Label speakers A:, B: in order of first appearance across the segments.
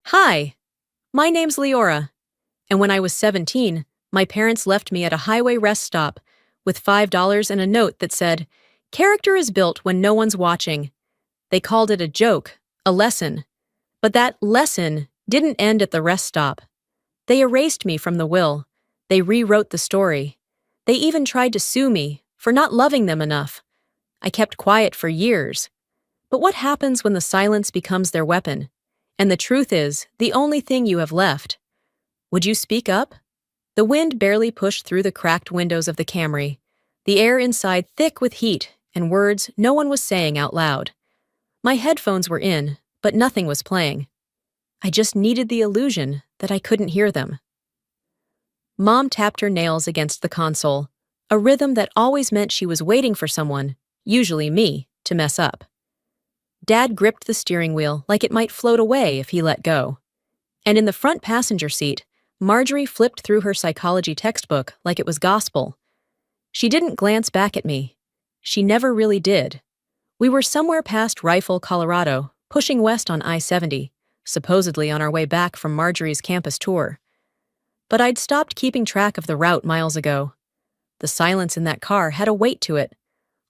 A: Hi, my name's Leora, and when I was 17, my parents left me at a highway rest stop with $5 and a note that said, "Character is built when no one's watching." They called it a joke, a lesson. But that lesson didn't end at the rest stop. They erased me from the will. They rewrote the story. They even tried to sue me for not loving them enough. I kept quiet for years. But what happens when the silence becomes their weapon? And the truth is, the only thing you have left. Would you speak up? The wind barely pushed through the cracked windows of the Camry, the air inside thick with heat and words no one was saying out loud. My headphones were in, but nothing was playing. I just needed the illusion that I couldn't hear them. Mom tapped her nails against the console, a rhythm that always meant she was waiting for someone, usually me, to mess up. Dad gripped the steering wheel like it might float away if he let go. And in the front passenger seat, Marjorie flipped through her psychology textbook like it was gospel. She didn't glance back at me. She never really did. We were somewhere past Rifle, Colorado, pushing west on I-70, supposedly on our way back from Marjorie's campus tour. But I'd stopped keeping track of the route miles ago. The silence in that car had a weight to it,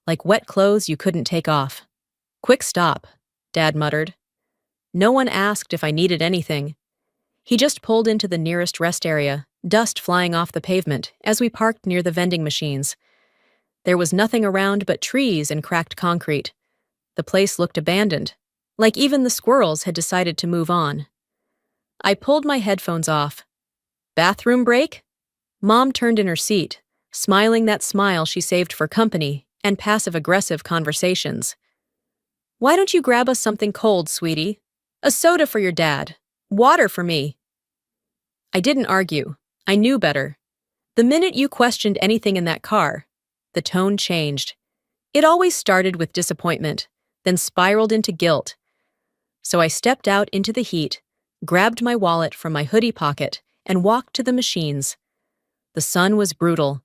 A: like wet clothes you couldn't take off. "Quick stop," Dad muttered. No one asked if I needed anything. He just pulled into the nearest rest area, dust flying off the pavement as we parked near the vending machines. There was nothing around but trees and cracked concrete. The place looked abandoned, like even the squirrels had decided to move on. I pulled my headphones off. "Bathroom break?" Mom turned in her seat, smiling that smile she saved for company and passive-aggressive conversations. "Why don't you grab us something cold, sweetie? A soda for your dad. Water for me." I didn't argue. I knew better. The minute you questioned anything in that car, the tone changed. It always started with disappointment, then spiraled into guilt. So I stepped out into the heat, grabbed my wallet from my hoodie pocket, and walked to the machines. The sun was brutal.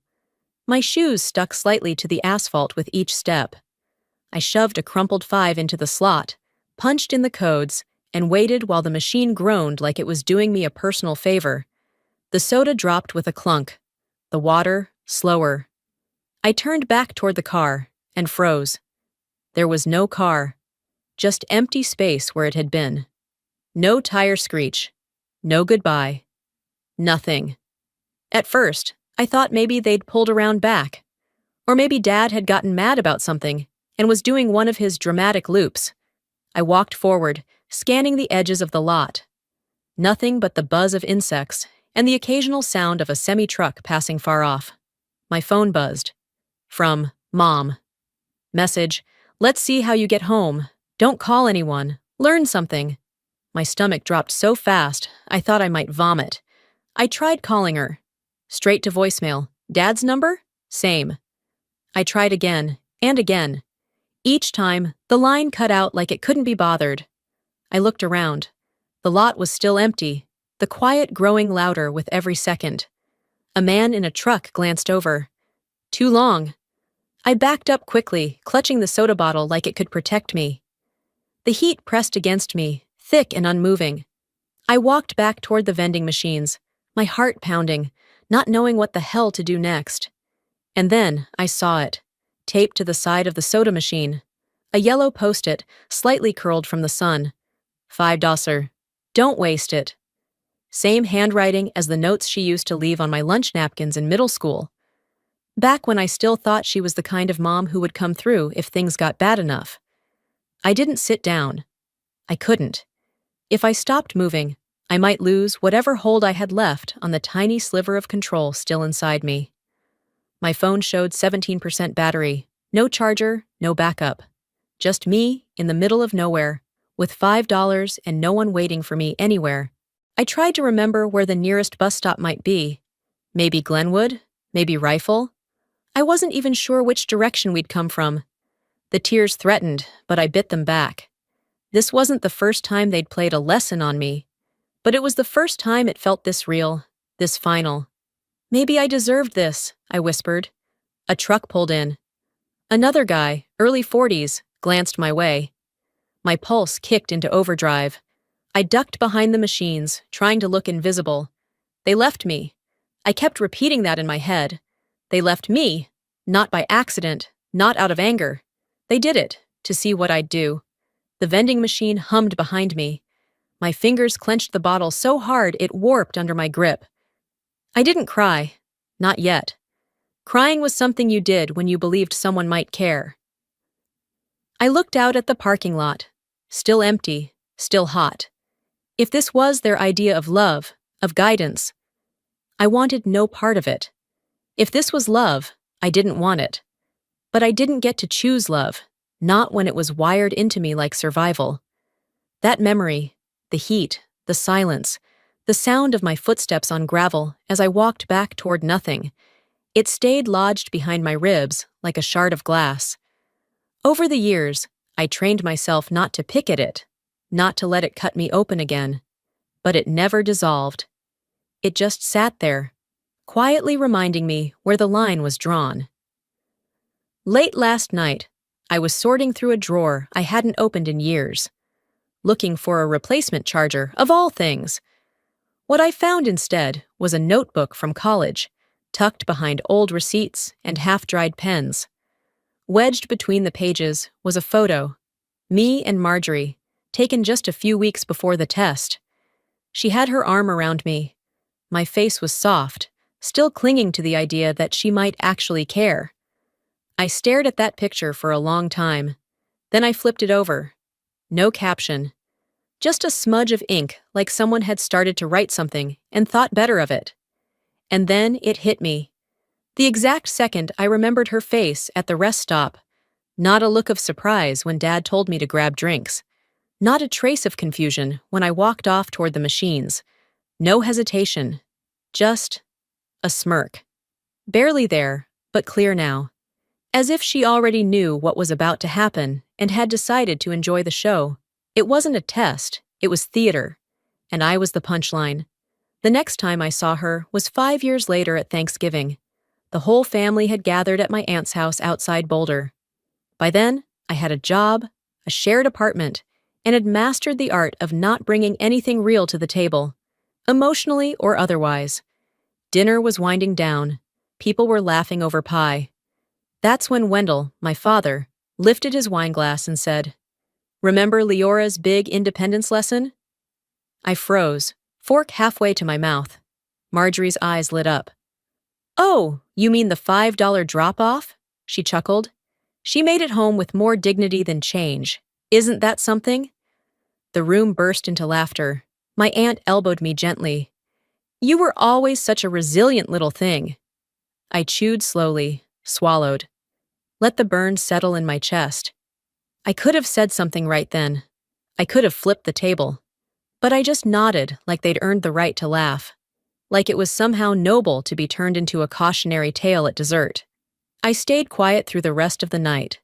A: My shoes stuck slightly to the asphalt with each step. I shoved a crumpled 5 into the slot, punched in the codes, and waited while the machine groaned like it was doing me a personal favor. The soda dropped with a clunk. The water, slower. I turned back toward the car and froze. There was no car, just empty space where it had been. No tire screech. No goodbye. Nothing. At first, I thought maybe they'd pulled around back. Or maybe Dad had gotten mad about something and was doing one of his dramatic loops. I walked forward, scanning the edges of the lot. Nothing but the buzz of insects and the occasional sound of a semi-truck passing far off. My phone buzzed. From Mom. Message: "Let's see how you get home. Don't call anyone. Learn something." My stomach dropped so fast, I thought I might vomit. I tried calling her. Straight to voicemail. Dad's number? Same. I tried again, and again. Each time, the line cut out like it couldn't be bothered. I looked around. The lot was still empty, the quiet growing louder with every second. A man in a truck glanced over. Too long. I backed up quickly, clutching the soda bottle like it could protect me. The heat pressed against me, thick and unmoving. I walked back toward the vending machines, my heart pounding, not knowing what the hell to do next. And then I saw it, taped to the side of the soda machine. A yellow post-it, slightly curled from the sun. $5. Don't waste it. Same handwriting as the notes she used to leave on my lunch napkins in middle school. Back when I still thought she was the kind of mom who would come through if things got bad enough. I didn't sit down. I couldn't. If I stopped moving, I might lose whatever hold I had left on the tiny sliver of control still inside me. My phone showed 17% battery, no charger, no backup. Just me in the middle of nowhere, with $5 and no one waiting for me anywhere. I tried to remember where the nearest bus stop might be. Maybe Glenwood, maybe Rifle. I wasn't even sure which direction we'd come from. The tears threatened, but I bit them back. This wasn't the first time they'd played a lesson on me, but it was the first time it felt this real, this final. "Maybe I deserved this," I whispered. A truck pulled in. Another guy, early 40s, glanced my way. My pulse kicked into overdrive. I ducked behind the machines, trying to look invisible. They left me. I kept repeating that in my head. They left me, not by accident, not out of anger. They did it, to see what I'd do. The vending machine hummed behind me. My fingers clenched the bottle so hard it warped under my grip. I didn't cry. Not yet. Crying was something you did when you believed someone might care. I looked out at the parking lot. Still empty, still hot. If this was their idea of love, of guidance, I wanted no part of it. If this was love, I didn't want it. But I didn't get to choose love, not when it was wired into me like survival. That memory, the heat, the silence, the sound of my footsteps on gravel as I walked back toward nothing, it stayed lodged behind my ribs like a shard of glass. Over the years, I trained myself not to pick at it, not to let it cut me open again. But it never dissolved. It just sat there, quietly reminding me where the line was drawn. Late last night, I was sorting through a drawer I hadn't opened in years, looking for a replacement charger, of all things. What I found instead was a notebook from college, tucked behind old receipts and half-dried pens. Wedged between the pages was a photo, me and Marjorie, taken just a few weeks before the test. She had her arm around me. My face was soft, still clinging to the idea that she might actually care. I stared at that picture for a long time. Then I flipped it over. No caption. Just a smudge of ink, like someone had started to write something and thought better of it. And then it hit me. The exact second I remembered her face at the rest stop. Not a look of surprise when Dad told me to grab drinks. Not a trace of confusion when I walked off toward the machines. No hesitation. Just a smirk. Barely there, but clear now. As if she already knew what was about to happen and had decided to enjoy the show. It wasn't a test, it was theater. And I was the punchline. The next time I saw her was 5 years later at Thanksgiving. The whole family had gathered at my aunt's house outside Boulder. By then, I had a job, a shared apartment, and had mastered the art of not bringing anything real to the table, emotionally or otherwise. Dinner was winding down. People were laughing over pie. That's when Wendell, my father, lifted his wine glass and said, "Remember Leora's big independence lesson?" I froze, fork halfway to my mouth. Marjorie's eyes lit up. "Oh, you mean the $5 drop-off?" She chuckled. She made it home with more dignity than change. Isn't that something? The room burst into laughter. My aunt elbowed me gently. "You were always such a resilient little thing." I chewed slowly, swallowed. Let the burn settle in my chest. I could have said something right then. I could have flipped the table. But I just nodded like they'd earned the right to laugh. Like it was somehow noble to be turned into a cautionary tale at dessert. I stayed quiet through the rest of the night.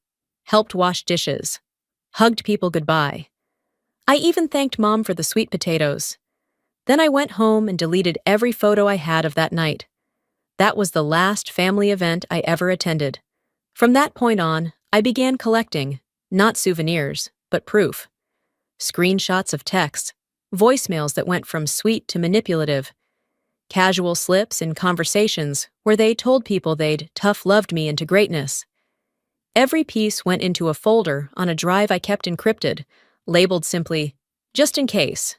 A: Helped wash dishes. Hugged people goodbye. I even thanked Mom for the sweet potatoes. Then I went home and deleted every photo I had of that night. That was the last family event I ever attended. From that point on, I began collecting, not souvenirs, but proof. Screenshots of texts, voicemails that went from sweet to manipulative, casual slips in conversations where they told people they'd tough-loved me into greatness. Every piece went into a folder on a drive I kept encrypted, labeled simply, "Just in case."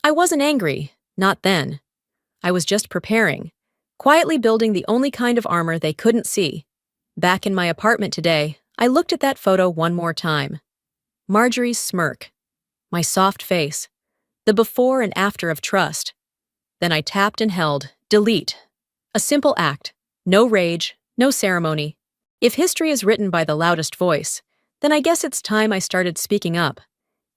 A: I wasn't angry, not then. I was just preparing, quietly building the only kind of armor they couldn't see. Back in my apartment today, I looked at that photo one more time. Marjorie's smirk, my soft face, the before and after of trust. Then I tapped and held, delete. A simple act, no rage, no ceremony. If history is written by the loudest voice, then I guess it's time I started speaking up.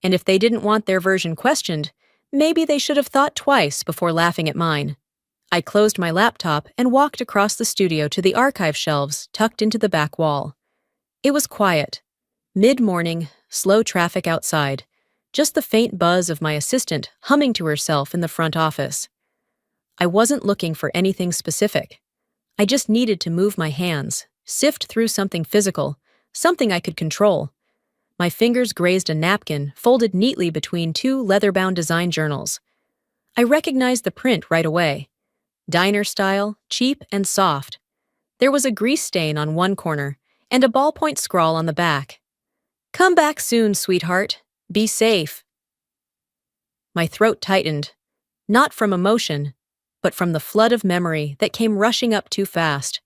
A: And if they didn't want their version questioned, maybe they should have thought twice before laughing at mine. I closed my laptop and walked across the studio to the archive shelves tucked into the back wall. It was quiet. Mid-morning, slow traffic outside. Just the faint buzz of my assistant humming to herself in the front office. I wasn't looking for anything specific. I just needed to move my hands, sift through something physical, something I could control. My fingers grazed a napkin folded neatly between two leather-bound design journals. I recognized the print right away. Diner style, cheap and soft. There was a grease stain on one corner and a ballpoint scrawl on the back. "Come back soon, sweetheart. Be safe." My throat tightened, not from emotion, but from the flood of memory that came rushing up too fast.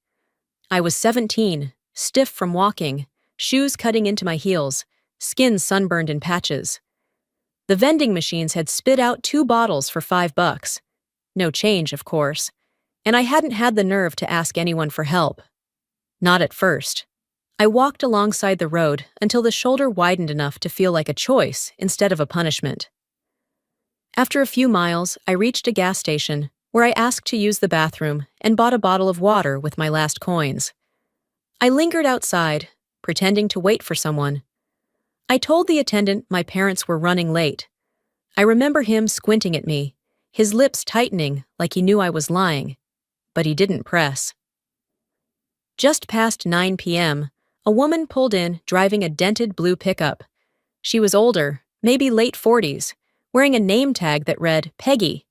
A: I was 17, stiff from walking, shoes cutting into my heels, skin sunburned in patches. The vending machines had spit out 2 bottles for $5. No change, of course, and I hadn't had the nerve to ask anyone for help. Not at first. I walked alongside the road until the shoulder widened enough to feel like a choice instead of a punishment. After a few miles, I reached a gas station where I asked to use the bathroom and bought a bottle of water with my last coins. I lingered outside, pretending to wait for someone. I told the attendant my parents were running late. I remember him squinting at me, his lips tightening like he knew I was lying, but he didn't press. Just past 9 p.m., a woman pulled in driving a dented blue pickup. She was older, maybe late 40s, wearing a name tag that read Peggy.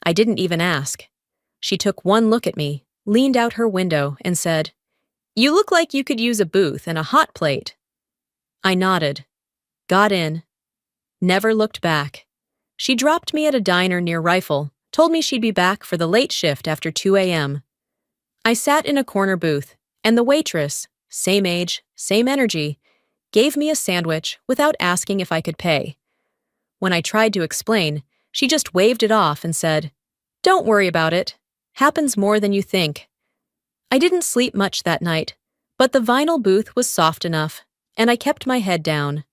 A: I didn't even ask. She took one look at me, leaned out her window, and said, "You look like you could use a booth and a hot plate." I nodded, got in, never looked back. She dropped me at a diner near Rifle, told me she'd be back for the late shift after 2 a.m. I sat in a corner booth, and the waitress, same age, same energy, gave me a sandwich without asking if I could pay. When I tried to explain, she just waved it off and said, "Don't worry about it. Happens more than you think." I didn't sleep much that night, but the vinyl booth was soft enough, and I kept my head down.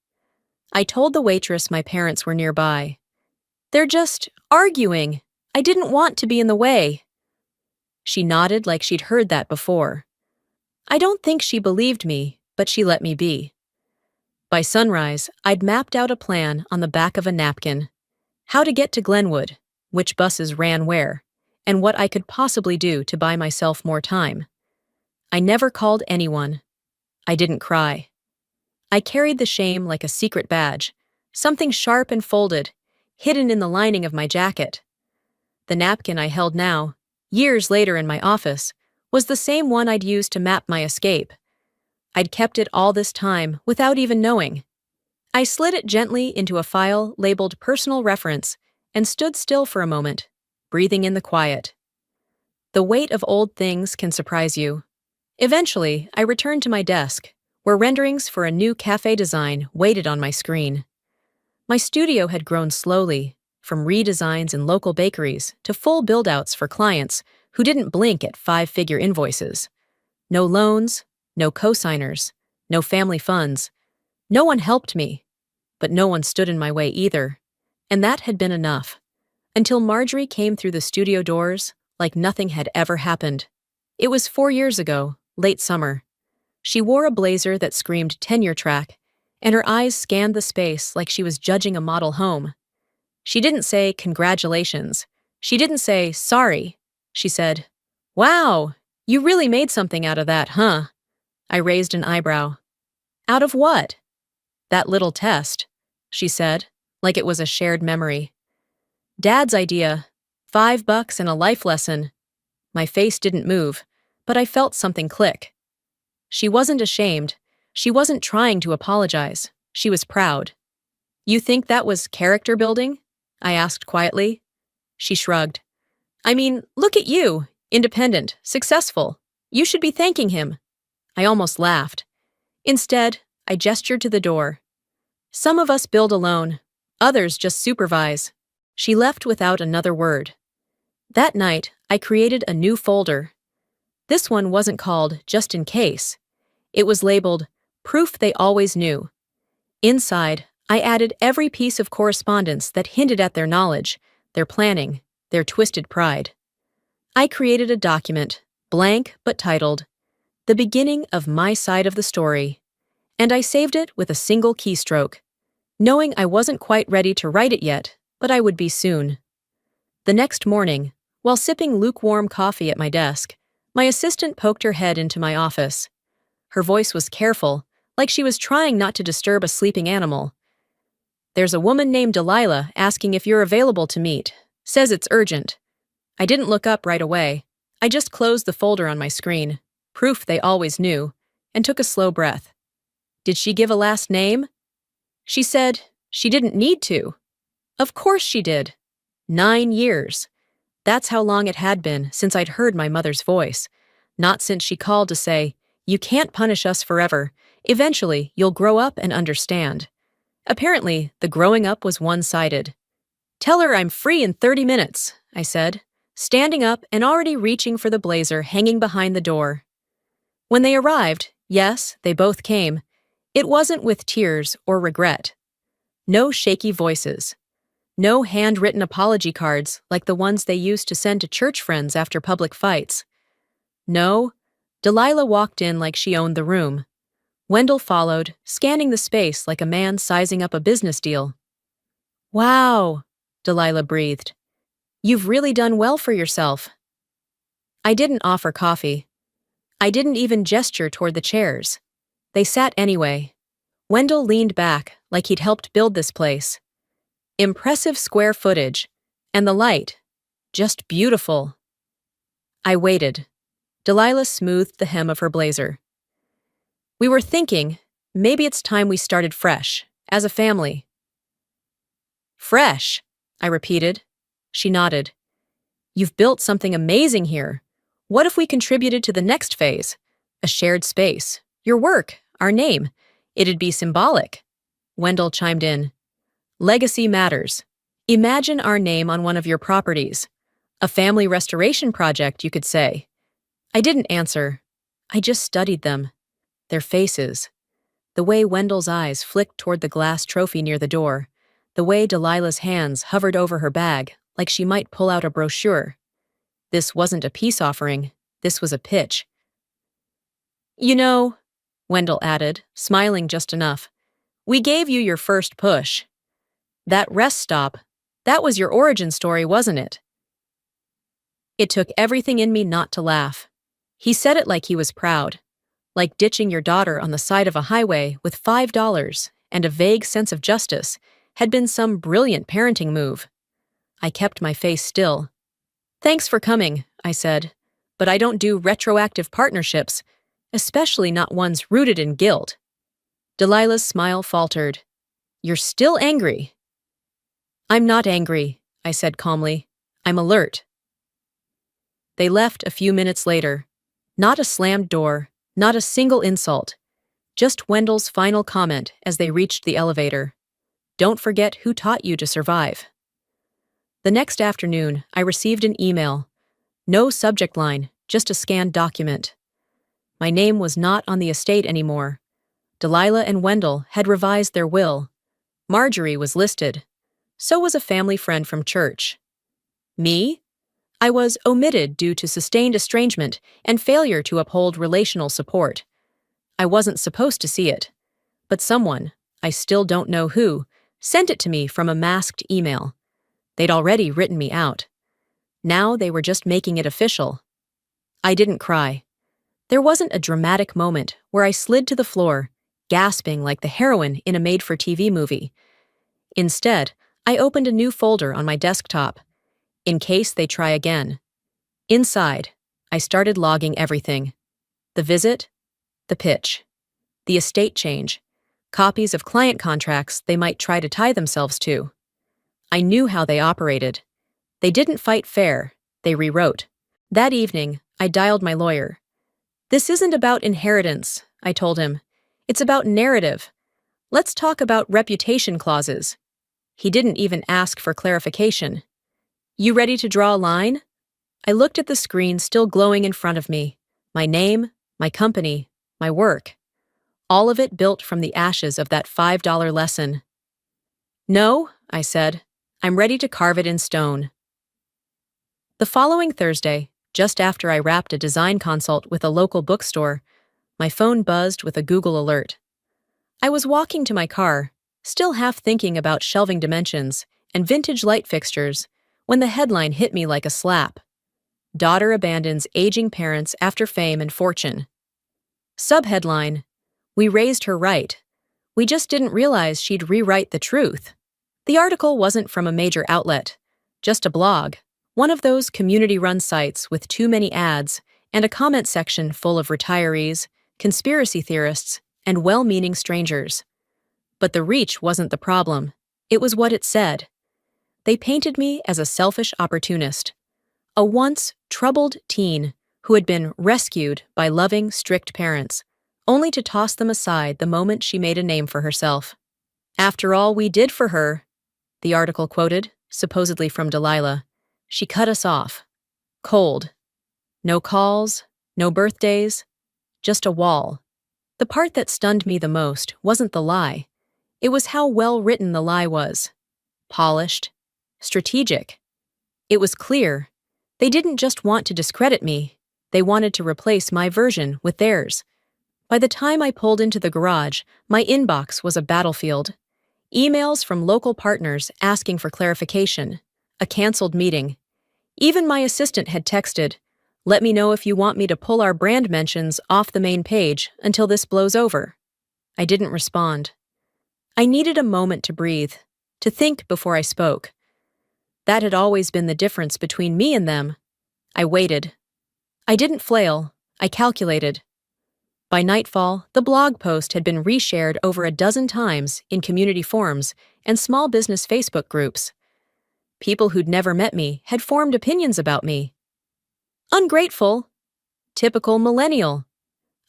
A: I told the waitress my parents were nearby. "They're just arguing. I didn't want to be in the way." She nodded like she'd heard that before. I don't think she believed me, but she let me be. By sunrise, I'd mapped out a plan on the back of a napkin. How to get to Glenwood, which buses ran where, and what I could possibly do to buy myself more time. I never called anyone. I didn't cry. I carried the shame like a secret badge, something sharp and folded, hidden in the lining of my jacket. The napkin I held now, years later in my office, was the same one I'd used to map my escape. I'd kept it all this time without even knowing. I slid it gently into a file labeled Personal Reference and stood still for a moment, breathing in the quiet. The weight of old things can surprise you. Eventually, I returned to my desk, where renderings for a new cafe design waited on my screen. My studio had grown slowly, from redesigns in local bakeries to full build-outs for clients who didn't blink at 5-figure invoices. No loans, no co-signers, no family funds. No one helped me, but no one stood in my way either. And that had been enough. Until Marjorie came through the studio doors like nothing had ever happened. It was 4 years ago, late summer. She wore a blazer that screamed tenure track, and her eyes scanned the space like she was judging a model home. She didn't say congratulations. She didn't say sorry. She said, "Wow, you really made something out of that, huh?" I raised an eyebrow. "Out of what?" "That little test," she said, like it was a shared memory. "Dad's idea. $5 and a life lesson." My face didn't move, but I felt something click. She wasn't ashamed. She wasn't trying to apologize. She was proud. "You think that was character building?" I asked quietly. She shrugged. "I mean, look at you, independent, successful. You should be thanking him." I almost laughed. Instead, I gestured to the door. "Some of us build alone, others just supervise." She left without another word. That night, I created a new folder. This one wasn't called Just in Case. It was labeled Proof They Always Knew. Inside, I added every piece of correspondence that hinted at their knowledge, their planning, their twisted pride. I created a document, blank but titled, The Beginning of My Side of the Story, and I saved it with a single keystroke, knowing I wasn't quite ready to write it yet, but I would be soon. The next morning, while sipping lukewarm coffee at my desk, my assistant poked her head into my office. Her voice was careful, like she was trying not to disturb a sleeping animal. "There's a woman named Delilah asking if you're available to meet. Says it's urgent." I didn't look up right away. I just closed the folder on my screen, proof they always knew, and took a slow breath. Did she give a last name? She said she didn't need to. Of course she did. 9 years. That's how long it had been since I'd heard my mother's voice. Not since she called to say, "You can't punish us forever. Eventually, you'll grow up and understand." Apparently, the growing up was one-sided. "Tell her I'm free in 30 minutes, I said, standing up and already reaching for the blazer hanging behind the door. When they arrived, yes, they both came, it wasn't with tears or regret. No shaky voices. No handwritten apology cards like the ones they used to send to church friends after public fights. No, Delilah walked in like she owned the room. Wendell followed, scanning the space like a man sizing up a business deal. "Wow," Delilah breathed. "You've really done well for yourself." I didn't offer coffee. I didn't even gesture toward the chairs. They sat anyway. Wendell leaned back like he'd helped build this place. Impressive square footage, and the light, just beautiful. I waited. Delilah smoothed the hem of her blazer. "We were thinking, maybe it's time we started fresh, as a family." "Fresh," I repeated. She nodded. "You've built something amazing here. What if we contributed to the next phase? A shared space, your work, our name. It'd be symbolic." Wendell chimed in. "Legacy matters. Imagine our name on one of your properties. A family restoration project, you could say." I didn't answer. I just studied them. Their faces. The way Wendell's eyes flicked toward the glass trophy near the door. The way Delilah's hands hovered over her bag, like she might pull out a brochure. This wasn't a peace offering. This was a pitch. "You know," Wendell added, smiling just enough, "we gave you your first push. That rest stop, that was your origin story, wasn't it?" It took everything in me not to laugh. He said it like he was proud, like ditching your daughter on the side of a highway with $5 and a vague sense of justice had been some brilliant parenting move. I kept my face still. "Thanks for coming," I said, "but I don't do retroactive partnerships, especially not ones rooted in guilt." Delilah's smile faltered. "You're still angry." "I'm not angry," I said calmly. "I'm alert." They left a few minutes later. Not a slammed door, not a single insult. Just Wendell's final comment as they reached the elevator. "Don't forget who taught you to survive." The next afternoon, I received an email. No subject line, just a scanned document. My name was not on the estate anymore. Delilah and Wendell had revised their will. Marjorie was listed. So was a family friend from church. Me? I was omitted due to sustained estrangement and failure to uphold relational support. I wasn't supposed to see it. But someone, I still don't know who, sent it to me from a masked email. They'd already written me out. Now they were just making it official. I didn't cry. There wasn't a dramatic moment where I slid to the floor, gasping like the heroine in a made-for-TV movie. Instead, I opened a new folder on my desktop, in case they try again. Inside, I started logging everything. The visit, the pitch, the estate change, copies of client contracts they might try to tie themselves to. I knew how they operated. They didn't fight fair, they rewrote. That evening, I dialed my lawyer. "This isn't about inheritance," I told him. "It's about narrative. Let's talk about reputation clauses." He didn't even ask for clarification. "You ready to draw a line?" I looked at the screen still glowing in front of me. My name, my company, my work. All of it built from the ashes of that $5 lesson. "No," I said. "I'm ready to carve it in stone." The following Thursday, just after I wrapped a design consult with a local bookstore, my phone buzzed with a Google alert. I was walking to my car, still half thinking about shelving dimensions and vintage light fixtures, when the headline hit me like a slap. Daughter abandons aging parents after fame and fortune. Subheadline: We raised her right. We just didn't realize she'd rewrite the truth. The article wasn't from a major outlet, just a blog, one of those community-run sites with too many ads and a comment section full of retirees, conspiracy theorists, and well-meaning strangers. But the reach wasn't the problem. It was what it said. They painted me as a selfish opportunist, a once troubled teen who had been rescued by loving, strict parents, only to toss them aside the moment she made a name for herself. After all we did for her, the article quoted, supposedly from Delilah, she cut us off. Cold. No calls, no birthdays, just a wall. The part that stunned me the most wasn't the lie. It was how well written the lie was. Polished. Strategic. It was clear. They didn't just want to discredit me. They wanted to replace my version with theirs. By the time I pulled into the garage, my inbox was a battlefield. Emails from local partners asking for clarification. A canceled meeting. Even my assistant had texted, "Let me know if you want me to pull our brand mentions off the main page until this blows over." I didn't respond. I needed a moment to breathe, to think before I spoke. That had always been the difference between me and them. I waited. I didn't flail. I calculated. By nightfall, the blog post had been reshared over a dozen times in community forums and small business Facebook groups. People who'd never met me had formed opinions about me. Ungrateful. Typical millennial.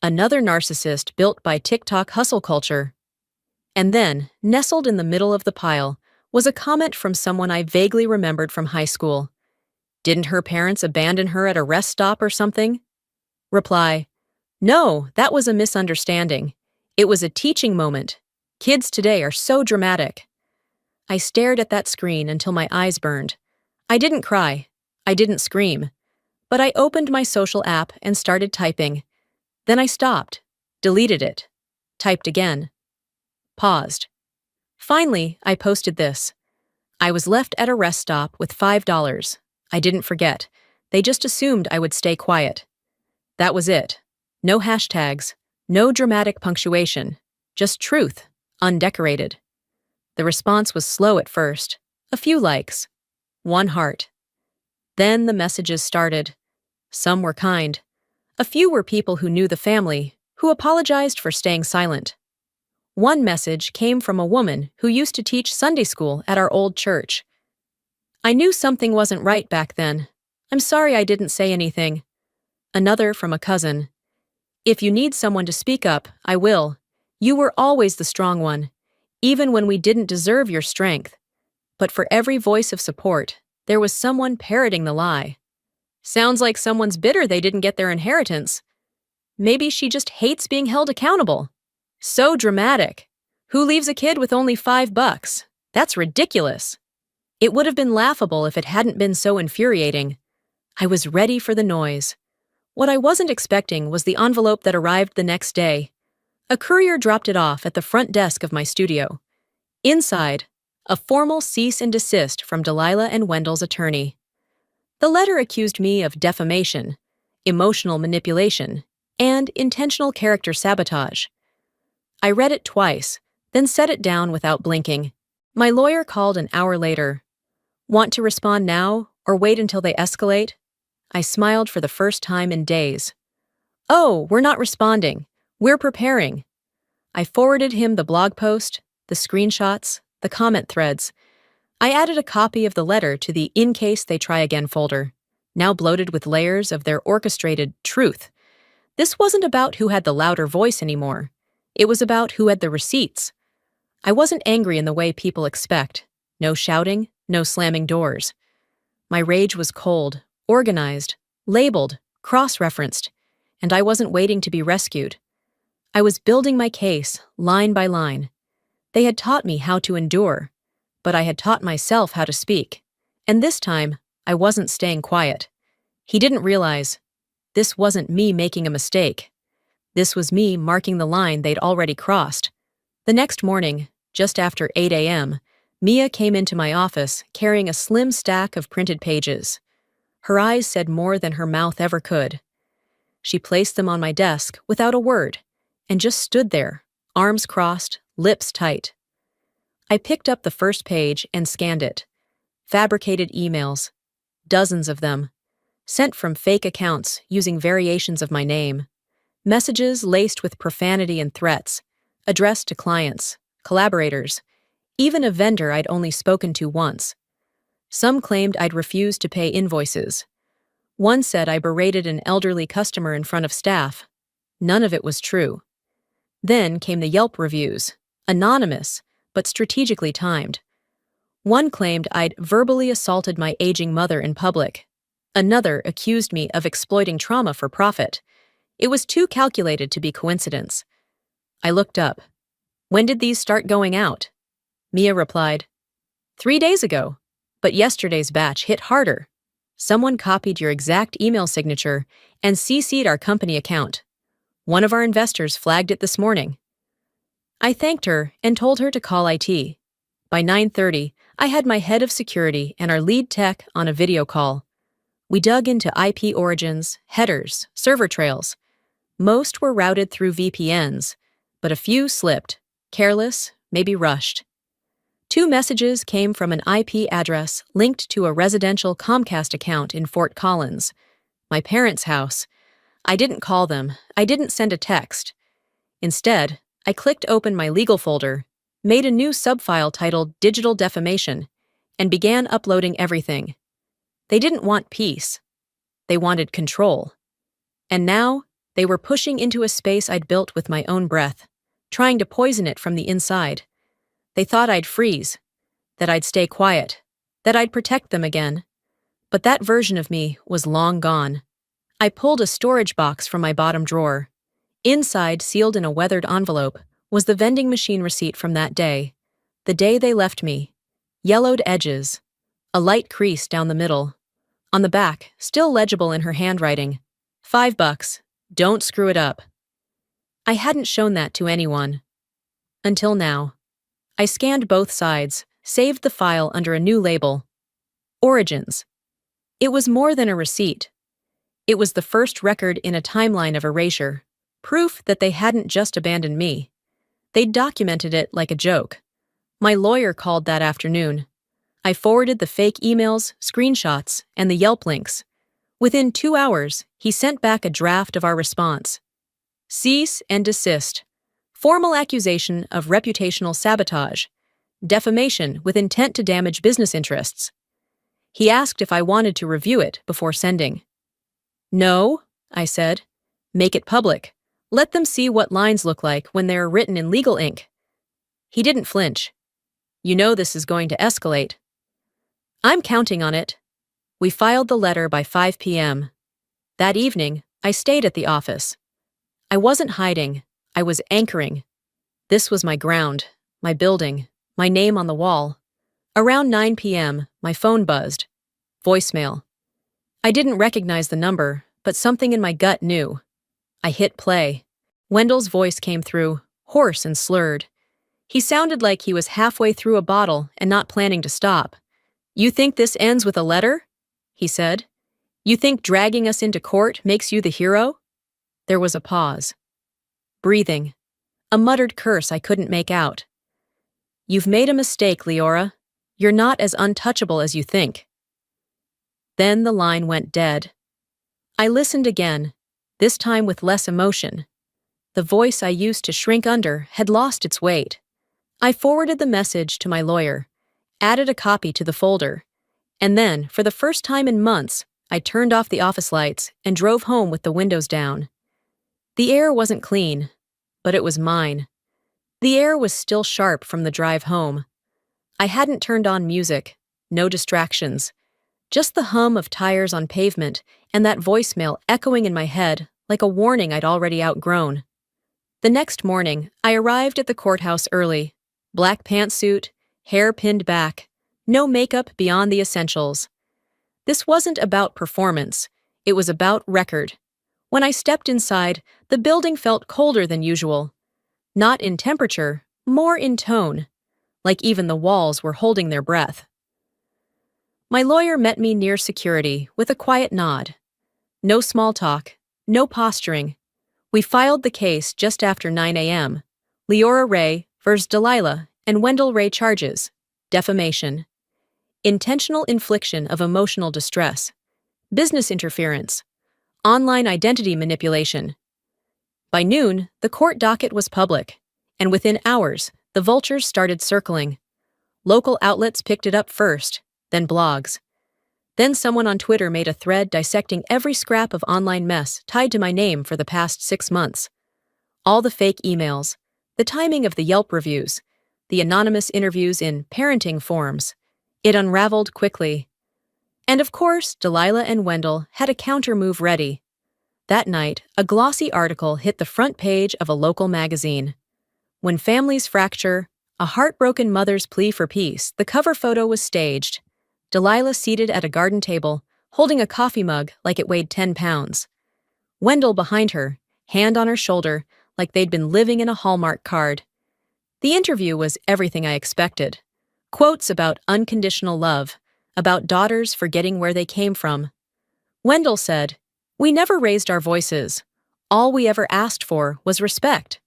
A: Another narcissist built by TikTok hustle culture. And then, nestled in the middle of the pile, was a comment from someone I vaguely remembered from high school. Didn't her parents abandon her at a rest stop or something? Reply, no, that was a misunderstanding. It was a teaching moment. Kids today are so dramatic. I stared at that screen until my eyes burned. I didn't cry. I didn't scream. But I opened my social app and started typing. Then I stopped, deleted it, typed again, paused. Finally, I posted this. I was left at a rest stop with $5. I didn't forget. They just assumed I would stay quiet. That was it. No hashtags, no dramatic punctuation, just truth, undecorated. The response was slow at first. A few likes. One heart. Then the messages started. Some were kind. A few were people who knew the family, who apologized for staying silent. One message came from a woman who used to teach Sunday school at our old church. I knew something wasn't right back then. I'm sorry I didn't say anything. Another from a cousin. If you need someone to speak up, I will. You were always the strong one, even when we didn't deserve your strength. But for every voice of support, there was someone parroting the lie. Sounds like someone's bitter they didn't get their inheritance. Maybe she just hates being held accountable. So dramatic. Who leaves a kid with only $5? That's ridiculous. It would have been laughable if it hadn't been so infuriating. I was ready for the noise. What I wasn't expecting was the envelope that arrived the next day. A courier dropped it off at the front desk of my studio. Inside, a formal cease and desist from Delilah and Wendell's attorney. The letter accused me of defamation, emotional manipulation, and intentional character sabotage. I read it twice, then set it down without blinking. My lawyer called an hour later. Want to respond now or wait until they escalate? I smiled for the first time in days. Oh, we're not responding. We're preparing. I forwarded him the blog post, the screenshots, the comment threads. I added a copy of the letter to the In Case They Try Again folder, now bloated with layers of their orchestrated truth. This wasn't about who had the louder voice anymore. It was about who had the receipts. I wasn't angry in the way people expect. No shouting, no slamming doors. My rage was cold, organized, labeled, cross-referenced, and I wasn't waiting to be rescued. I was building my case, line by line. They had taught me how to endure, but I had taught myself how to speak. And this time, I wasn't staying quiet. He didn't realize. This wasn't me making a mistake. This was me marking the line they'd already crossed. The next morning, just after 8 a.m., Mia came into my office carrying a slim stack of printed pages. Her eyes said more than her mouth ever could. She placed them on my desk without a word, and just stood there, arms crossed, lips tight. I picked up the first page and scanned it. Fabricated emails, dozens of them, sent from fake accounts using variations of my name. Messages laced with profanity and threats, addressed to clients, collaborators, even a vendor I'd only spoken to once. Some claimed I'd refused to pay invoices. One said I berated an elderly customer in front of staff. None of it was true. Then came the Yelp reviews, anonymous, but strategically timed. One claimed I'd verbally assaulted my aging mother in public. Another accused me of exploiting trauma for profit. It was too calculated to be coincidence. I looked up. When did these start going out? Mia replied, 3 days ago, but yesterday's batch hit harder. Someone copied your exact email signature and CC'd our company account. One of our investors flagged it this morning. I thanked her and told her to call IT. By 9:30, I had my head of security and our lead tech on a video call. We dug into IP origins, headers, server trails. Most were routed through VPNs, but a few slipped, careless, maybe rushed. 2 messages came from an IP address linked to a residential Comcast account in Fort Collins, my parents' house. I didn't call them. I didn't send a text. Instead, I clicked open my legal folder, made a new subfile titled Digital Defamation, and began uploading everything. They didn't want peace. They wanted control. And now, they were pushing into a space I'd built with my own breath, trying to poison it from the inside. They thought I'd freeze, that I'd stay quiet, that I'd protect them again. But that version of me was long gone. I pulled a storage box from my bottom drawer. Inside, sealed in a weathered envelope, was the vending machine receipt from that day. The day they left me. Yellowed edges. A light crease down the middle. On the back, still legible in her handwriting, $5. Don't screw it up. I hadn't shown that to anyone. Until now. I scanned both sides, saved the file under a new label. Origins. It was more than a receipt. It was the first record in a timeline of erasure, proof that they hadn't just abandoned me. They'd documented it like a joke. My lawyer called that afternoon. I forwarded the fake emails, screenshots, and the Yelp links. Within 2 hours, he sent back a draft of our response. Cease and desist. Formal accusation of reputational sabotage. Defamation with intent to damage business interests. He asked if I wanted to review it before sending. No, I said. Make it public. Let them see what lines look like when they're written in legal ink. He didn't flinch. You know this is going to escalate. I'm counting on it. We filed the letter by 5 p.m. That evening, I stayed at the office. I wasn't hiding. I was anchoring. This was my ground, my building, my name on the wall. Around 9 p.m., my phone buzzed. Voicemail. I didn't recognize the number, but something in my gut knew. I hit play. Wendell's voice came through, hoarse and slurred. He sounded like he was halfway through a bottle and not planning to stop. You think this ends with a letter? He said. You think dragging us into court makes you the hero? There was a pause. Breathing. A muttered curse I couldn't make out. You've made a mistake, Leora. You're not as untouchable as you think. Then the line went dead. I listened again, this time with less emotion. The voice I used to shrink under had lost its weight. I forwarded the message to my lawyer, added a copy to the folder, and then, for the first time in months, I turned off the office lights and drove home with the windows down. The air wasn't clean, but it was mine. The air was still sharp from the drive home. I hadn't turned on music, no distractions, just the hum of tires on pavement and that voicemail echoing in my head like a warning I'd already outgrown. The next morning, I arrived at the courthouse early. Black pantsuit, hair pinned back, no makeup beyond the essentials. This wasn't about performance, it was about record. When I stepped inside, the building felt colder than usual. Not in temperature, more in tone, like even the walls were holding their breath. My lawyer met me near security with a quiet nod. No small talk, no posturing. We filed the case just after 9 a.m. Leora Ray vs. Delilah and Wendell Ray charges: defamation, intentional infliction of emotional distress, business interference, online identity manipulation. By noon, the court docket was public, and within hours, the vultures started circling. Local outlets picked it up first, then blogs. Then someone on Twitter made a thread dissecting every scrap of online mess tied to my name for the past 6 months. All the fake emails, the timing of the Yelp reviews, the anonymous interviews in parenting forums. It unraveled quickly. And of course, Delilah and Wendell had a counter-move ready. That night, a glossy article hit the front page of a local magazine. When families fracture, a heartbroken mother's plea for peace, the cover photo was staged. Delilah seated at a garden table, holding a coffee mug like it weighed 10 pounds. Wendell behind her, hand on her shoulder, like they'd been living in a Hallmark card. The interview was everything I expected. Quotes about unconditional love, about daughters forgetting where they came from. Wendell said, "We never raised our voices. All we ever asked for was respect."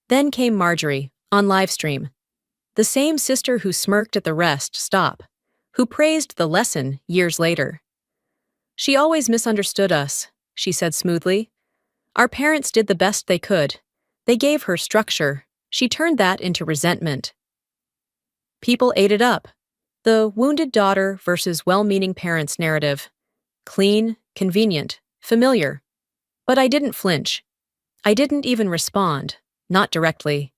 A: Then came Marjorie, on livestream. The same sister who smirked at the rest stop, who praised the lesson years later. "She always misunderstood us," she said smoothly. "Our parents did the best they could. They gave her structure. She turned that into resentment." People ate it up. The wounded daughter versus well-meaning parents narrative. Clean, convenient, familiar. But I didn't flinch. I didn't even respond, not directly.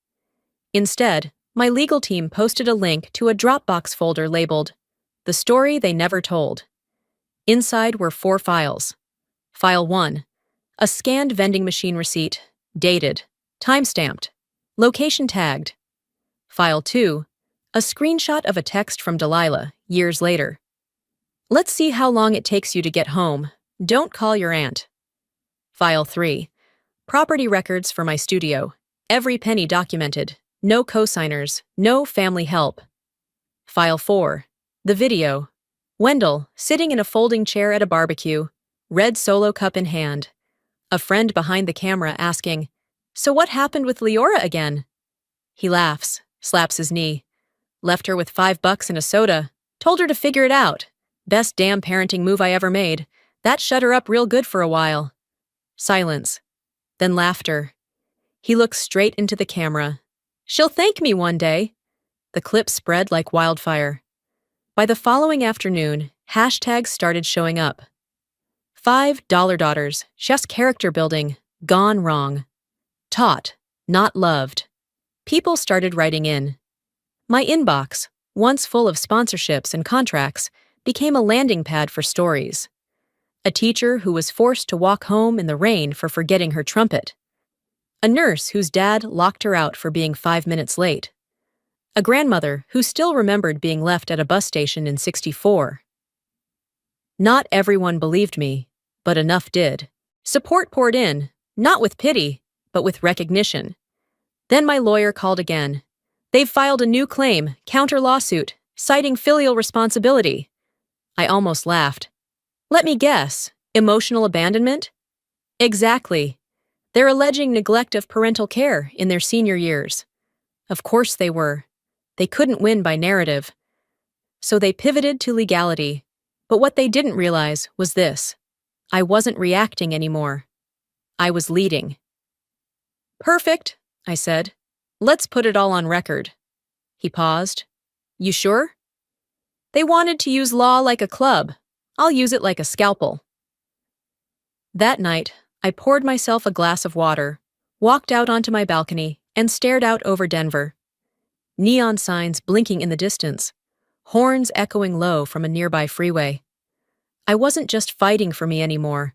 A: Instead, my legal team posted a link to a Dropbox folder labeled "The Story They Never Told." Inside were 4 files. File 1, a scanned vending machine receipt, dated, time-stamped, location tagged. File 2, a screenshot of a text from Delilah, years later. "Let's see how long it takes you to get home. Don't call your aunt." File 3, property records for my studio, every penny documented, no co-signers, no family help. File 4, the video. Wendell, sitting in a folding chair at a barbecue, red Solo cup in hand. A friend behind the camera asking, "So what happened with Leora again?" He laughs, slaps his knee. "Left her with $5 and a soda. Told her to figure it out. Best damn parenting move I ever made. That shut her up real good for a while." Silence. Then laughter. He looks straight into the camera. "She'll thank me one day." The clip spread like wildfire. By the following afternoon, hashtags started showing up. $5 daughters, just character building, gone wrong. Taught, not loved. People started writing in. My inbox, once full of sponsorships and contracts, became a landing pad for stories. A teacher who was forced to walk home in the rain for forgetting her trumpet. A nurse whose dad locked her out for being 5 minutes late. A grandmother who still remembered being left at a bus station in '64. Not everyone believed me, but enough did. Support poured in, not with pity, but with recognition. Then my lawyer called again. "They've filed a new claim, counter-lawsuit, citing filial responsibility." I almost laughed. "Let me guess, emotional abandonment?" "Exactly. They're alleging neglect of parental care in their senior years." Of course they were. They couldn't win by narrative. So they pivoted to legality. But what they didn't realize was this. I wasn't reacting anymore. I was leading. "Perfect," I said. "Let's put it all on record." He paused. "You sure?" "They wanted to use law like a club. I'll use it like a scalpel." That night, I poured myself a glass of water, walked out onto my balcony, and stared out over Denver. Neon signs blinking in the distance, horns echoing low from a nearby freeway. I wasn't just fighting for me anymore.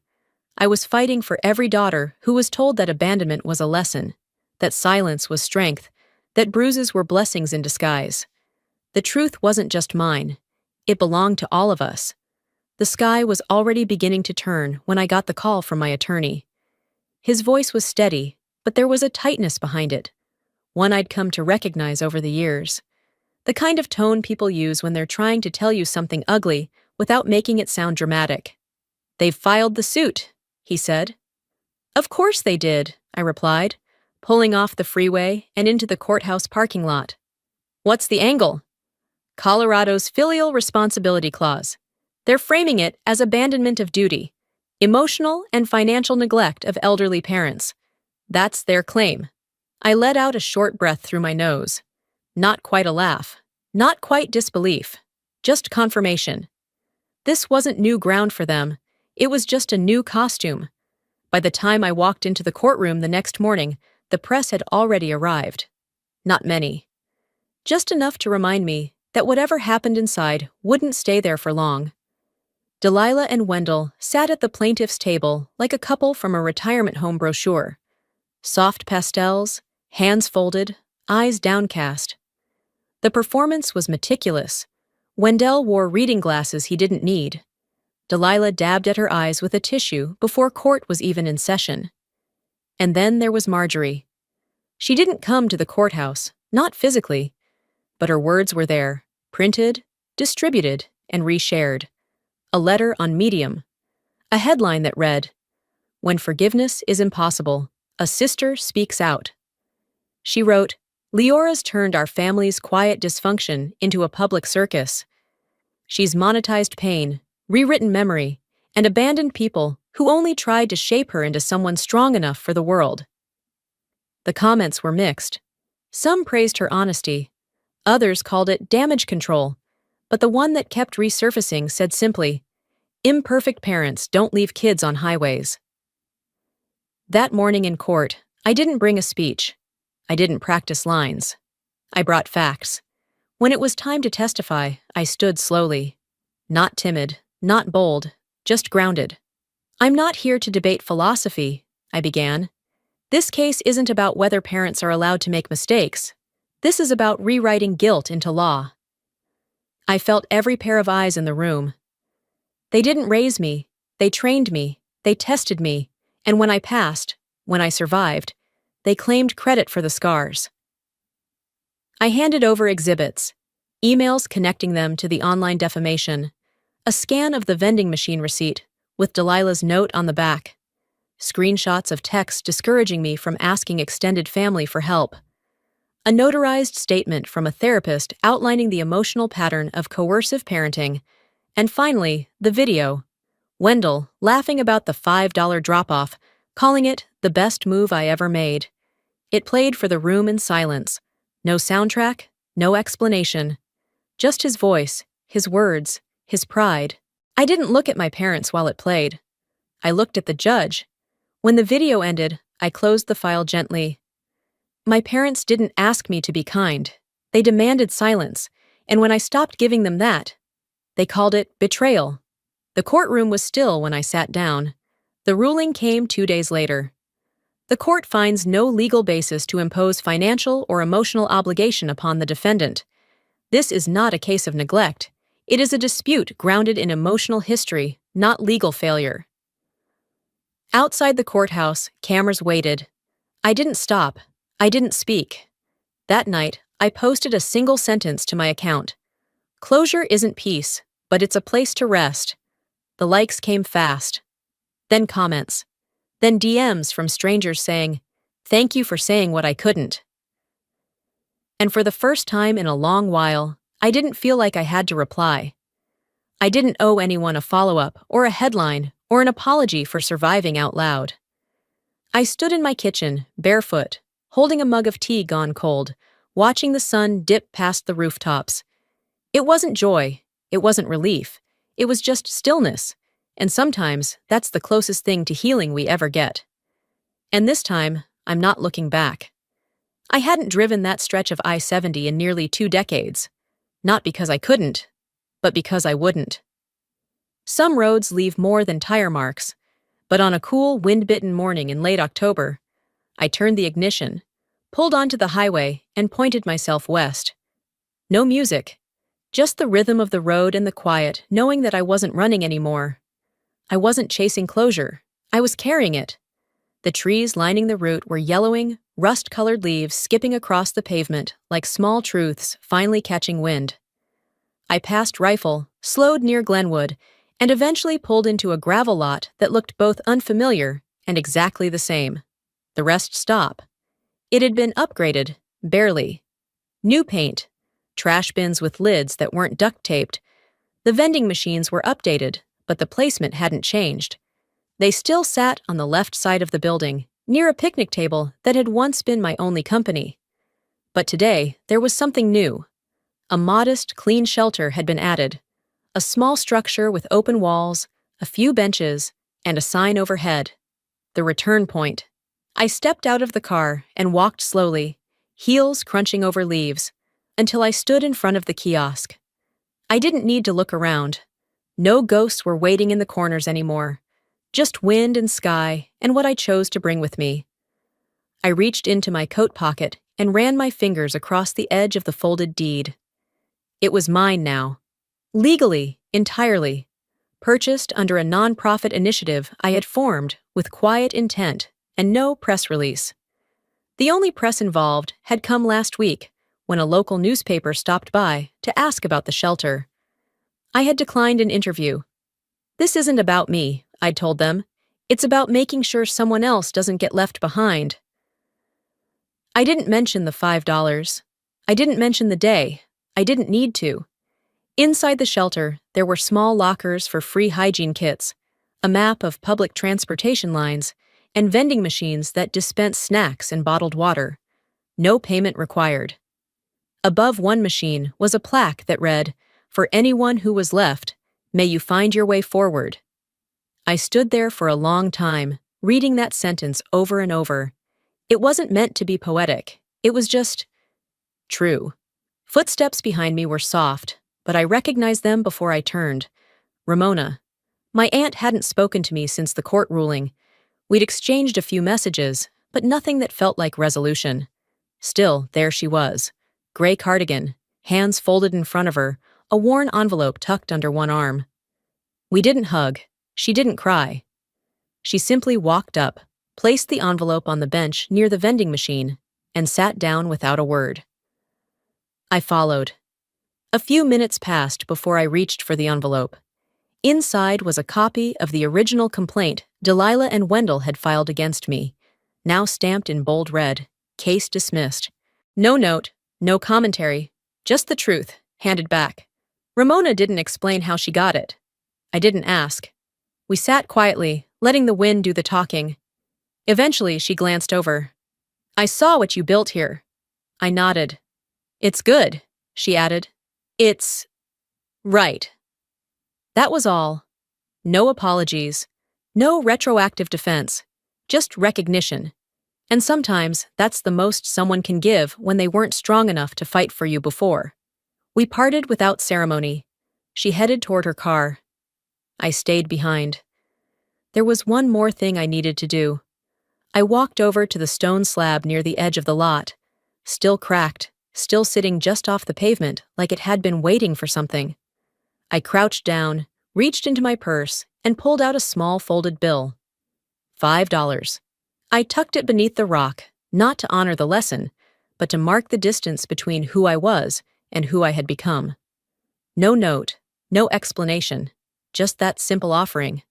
A: I was fighting for every daughter who was told that abandonment was a lesson, that silence was strength, that bruises were blessings in disguise. The truth wasn't just mine. It belonged to all of us. The sky was already beginning to turn when I got the call from my attorney. His voice was steady, but there was a tightness behind it, one I'd come to recognize over the years. The kind of tone people use when they're trying to tell you something ugly without making it sound dramatic. "They've filed the suit," he said. "Of course they did," I replied, pulling off the freeway and into the courthouse parking lot. What's the angle? Colorado's filial responsibility clause. They're framing it as abandonment of duty, emotional and financial neglect of elderly parents. That's their claim. I let out a short breath through my nose. Not quite a laugh. Not quite disbelief. Just confirmation. This wasn't new ground for them. It was just a new costume. By the time I walked into the courtroom the next morning, the press had already arrived. Not many. Just enough to remind me that whatever happened inside wouldn't stay there for long. Delilah and Wendell sat at the plaintiff's table like a couple from a retirement home brochure. Soft pastels, hands folded, eyes downcast. The performance was meticulous. Wendell wore reading glasses he didn't need. Delilah dabbed at her eyes with a tissue before court was even in session. And then there was Marjorie. She didn't come to the courthouse, not physically, but her words were there, printed, distributed, and reshared. A letter on Medium. A headline that read, "When forgiveness is impossible, a sister speaks out." She wrote, "Leora's turned our family's quiet dysfunction into a public circus. She's monetized pain, rewritten memory, and abandoned people who only tried to shape her into someone strong enough for the world." The comments were mixed. Some praised her honesty. Others called it damage control. But the one that kept resurfacing said simply, "Imperfect parents don't leave kids on highways." That morning in court, I didn't bring a speech. I didn't practice lines. I brought facts. When it was time to testify, I stood slowly. Not timid, not bold, just grounded. "I'm not here to debate philosophy," I began. "This case isn't about whether parents are allowed to make mistakes. This is about rewriting guilt into law." I felt every pair of eyes in the room. They didn't raise me, they trained me, they tested me, and when I passed, when I survived, they claimed credit for the scars. I handed over exhibits, emails connecting them to the online defamation, a scan of the vending machine receipt with Delilah's note on the back, screenshots of texts discouraging me from asking extended family for help, a notarized statement from a therapist outlining the emotional pattern of coercive parenting, and finally, the video. Wendell laughing about the $5 drop-off, calling it the best move I ever made. It played for the room in silence. No soundtrack, no explanation. Just his voice, his words, his pride. I didn't look at my parents while it played. I looked at the judge. When the video ended, I closed the file gently. My parents didn't ask me to be kind. They demanded silence, and when I stopped giving them that, they called it betrayal. The courtroom was still when I sat down. The ruling came 2 days later. The court finds no legal basis to impose financial or emotional obligation upon the defendant. This is not a case of neglect. It is a dispute grounded in emotional history, not legal failure. Outside the courthouse, cameras waited. I didn't stop. I didn't speak. That night, I posted a single sentence to my account. "Closure isn't peace, but it's a place to rest." The likes came fast. Then comments. Then DMs from strangers saying, "Thank you for saying what I couldn't." And for the first time in a long while, I didn't feel like I had to reply. I didn't owe anyone a follow-up or a headline or an apology for surviving out loud. I stood in my kitchen, barefoot, holding a mug of tea gone cold, watching the sun dip past the rooftops. It wasn't joy, it wasn't relief, it was just stillness, and sometimes that's the closest thing to healing we ever get. And this time, I'm not looking back. I hadn't driven that stretch of I-70 in nearly 2 decades, not because I couldn't, but because I wouldn't. Some roads leave more than tire marks, but on a cool, wind-bitten morning in late October, I turned the ignition, pulled onto the highway, and pointed myself west. No music, just the rhythm of the road and the quiet, knowing that I wasn't running anymore. I wasn't chasing closure, I was carrying it. The trees lining the route were yellowing, rust-colored leaves skipping across the pavement like small truths finally catching wind. I passed Rifle, slowed near Glenwood, and eventually pulled into a gravel lot that looked both unfamiliar and exactly the same. The rest stop. It had been upgraded, barely. New paint, trash bins with lids that weren't duct taped. The vending machines were updated, but the placement hadn't changed. They still sat on the left side of the building, near a picnic table that had once been my only company. But today, there was something new. A modest, clean shelter had been added. A small structure with open walls, a few benches, and a sign overhead. The return point. I stepped out of the car and walked slowly, heels crunching over leaves, until I stood in front of the kiosk. I didn't need to look around. No ghosts were waiting in the corners anymore. Just wind and sky and what I chose to bring with me. I reached into my coat pocket and ran my fingers across the edge of the folded deed. It was mine now. Legally, entirely. Purchased under a non-profit initiative I had formed with quiet intent and no press release. The only press involved had come last week when a local newspaper stopped by to ask about the shelter. I had declined an interview. "This isn't about me," I'd told them. "It's about making sure someone else doesn't get left behind." I didn't mention the $5. I didn't mention the day. I didn't need to. Inside the shelter, there were small lockers for free hygiene kits, a map of public transportation lines, and vending machines that dispense snacks and bottled water. No payment required. Above one machine was a plaque that read, "For anyone who was left, may you find your way forward." I stood there for a long time, reading that sentence over and over. It wasn't meant to be poetic. It was just true. Footsteps behind me were soft, but I recognized them before I turned. Ramona. My aunt hadn't spoken to me since the court ruling. We'd exchanged a few messages, but nothing that felt like resolution. Still, there she was. Gray cardigan, hands folded in front of her, a worn envelope tucked under one arm. We didn't hug. She didn't cry. She simply walked up, placed the envelope on the bench near the vending machine, and sat down without a word. I followed. A few minutes passed before I reached for the envelope. Inside was a copy of the original complaint Delilah and Wendell had filed against me, now stamped in bold red, case dismissed. No note, no commentary, just the truth, handed back. Ramona didn't explain how she got it. I didn't ask. We sat quietly, letting the wind do the talking. Eventually, she glanced over. "I saw what you built here." I nodded. "It's good," she added. "It's right." That was all. No apologies. No retroactive defense. Just recognition. And sometimes that's the most someone can give when they weren't strong enough to fight for you before. We parted without ceremony. She headed toward her car. I stayed behind. There was one more thing I needed to do. I walked over to the stone slab near the edge of the lot, still cracked, still sitting just off the pavement like it had been waiting for something. I crouched down, reached into my purse, and pulled out a small folded bill. $5. I tucked it beneath the rock, not to honor the lesson, but to mark the distance between who I was and who I had become. No note, no explanation, just that simple offering.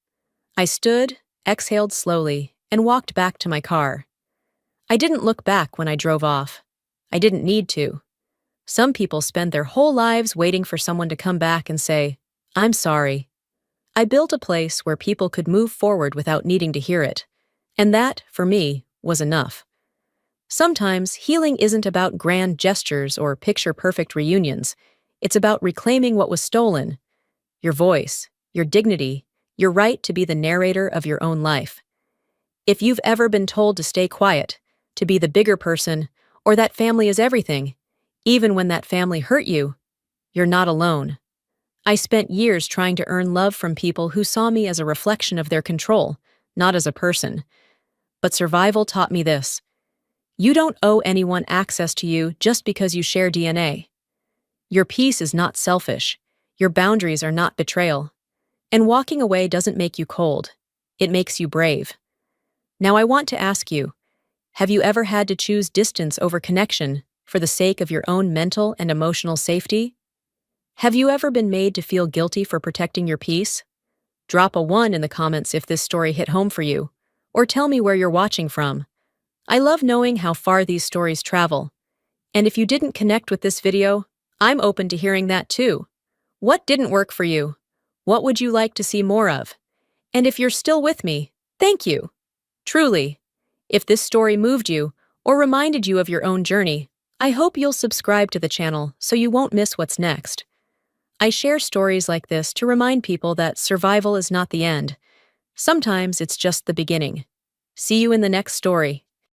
A: I stood, exhaled slowly, and walked back to my car. I didn't look back when I drove off. I didn't need to. Some people spend their whole lives waiting for someone to come back and say, "I'm sorry." I built a place where people could move forward without needing to hear it, and that, for me, was enough. Sometimes healing isn't about grand gestures or picture-perfect reunions. It's about reclaiming what was stolen: your voice, your dignity, your right to be the narrator of your own life. If you've ever been told to stay quiet, to be the bigger person, or that family is everything, even when that family hurt you, you're not alone. I spent years trying to earn love from people who saw me as a reflection of their control, not as a person. But survival taught me this: you don't owe anyone access to you just because you share DNA. Your peace is not selfish. Your boundaries are not betrayal. And walking away doesn't make you cold. It makes you brave. Now I want to ask you, have you ever had to choose distance over connection for the sake of your own mental and emotional safety? Have you ever been made to feel guilty for protecting your peace? Drop a 1 in the comments if this story hit home for you, or tell me where you're watching from. I love knowing how far these stories travel. And if you didn't connect with this video, I'm open to hearing that too. What didn't work for you? What would you like to see more of? And if you're still with me, thank you. Truly. If this story moved you or reminded you of your own journey, I hope you'll subscribe to the channel so you won't miss what's next. I share stories like this to remind people that survival is not the end. Sometimes it's just the beginning. See you in the next story.